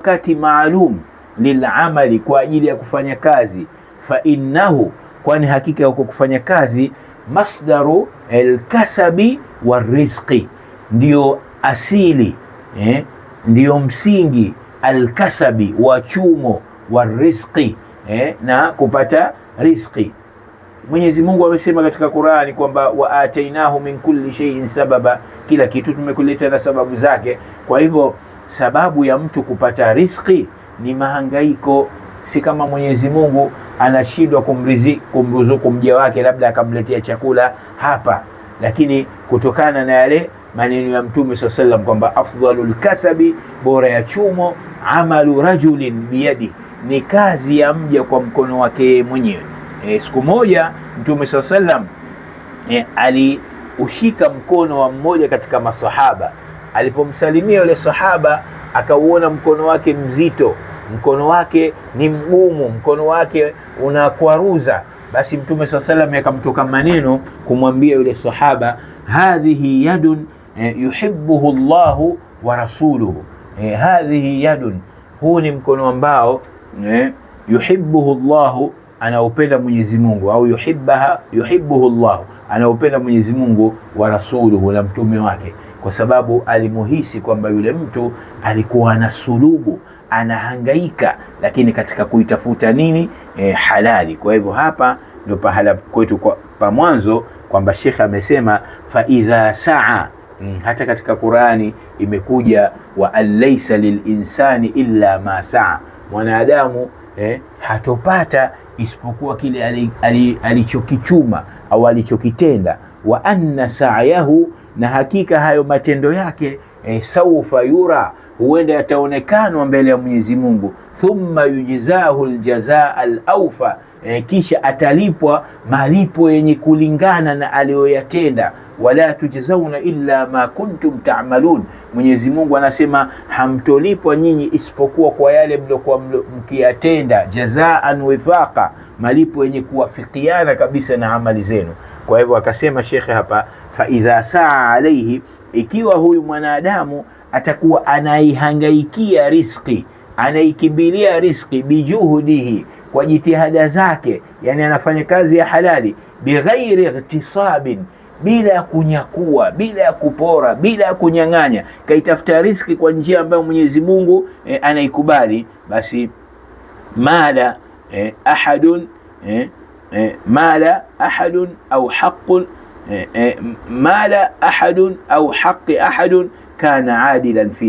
wakati maalum lilamali, kwa ajili ya kufanya kazi. Fa innahu, kwani hakika huko kufanya kazi, masdaru alkasabi warizqi, ndio asili ndio msingi, alkasabi wa chumo, warizqi na kupata rizqi. Mwenyezi Mungu amesema katika Qur'ani kwamba wa atainahu min kulli shay'in sababa, kila kitu tumekuleta na sababu zake. Kwa hivyo sababu ya mtu kupata riziki ni mahangaiko. Si kama Mwenyezi Mungu anashindwa kumruzuku mja wake, labda akamletea chakula hapa, lakini kutokana na yale maneno ya Mtume sallallahu alaihi wasallam kwamba afdhalul kasabi, bora ya chumo, amalu rajulin biyadi, ni kazi ya mja kwa mkono wake mwenyewe. Siku moja Mtume sallallahu alaihi wasallam aliushika mkono wa mmoja katika masahaba. Alipomsalimia yule sahaba, akauona mkono wake mzito, mkono wake ni mgumu, mkono wake unakwaruza. Basi Mtume sallallahu alaihi wasallam akamtoka maneno kumwambia yule sahaba, hadhihi yadun yuhibbuhu Allahu wa rasuluhu, hadhihi yadun, huu ni mkono ambao yuhibbuhu Allahu, anaupenda Mwenyezi Mungu, au yuhibbuhu Allahu, anaupenda Mwenyezi Mungu, wa rasuluhu, na mtume wake, kwa sababu alimuhisi kwamba yule mtu alikuwa na sulubu, anahangaika, lakini katika kuitafuta nini? Halali. Kwa hivyo hapa ndio pahala kwetu pa mwanzo kwamba Sheikh amesema fa idha saa. Hata katika Qur'ani imekuja wa alaysa lilinsani illa ma saa, mwanadamu hatopata isipokuwa kile alichokichuma au alichokitenda. Wa anna sa'yahu, na hakika hayo matendo yake saufa yura, huenda yataonekanwa mbele ya Mwenyezi Mungu. Thumma yujzahu aljazaa alawfa, kisha atalipwa malipo yenye kulingana na aliyoyatenda. Wala tujzauna illa ma kuntum ta'malun, Mwenyezi Mungu anasema hamtolipwa nyinyi isipokuwa kwa yale mliokuwa mkiyatenda. Jazaan wifaqa, malipo yenye kuwafikiana kabisa na amali zenu. Kwa hivyo akasema shekhe hapa, fa idha saa alayhi, ikiwa huyu mwanadamu atakuwa anaihangaikia riziki, anaikimbilia riziki, bijuhudihi, kwa jitihada zake, yani anafanya kazi ya halali, bighairi ightisabin, bila ya kunyakua, bila ya kupora, bila ya kunyang'anya, kaitafuta riziki kwa njia ambayo Mwenyezi Mungu anaikubali, basi mala ahadun mala ahadun au haqqun mala ahadun au haqqi ahadun kana adilan fi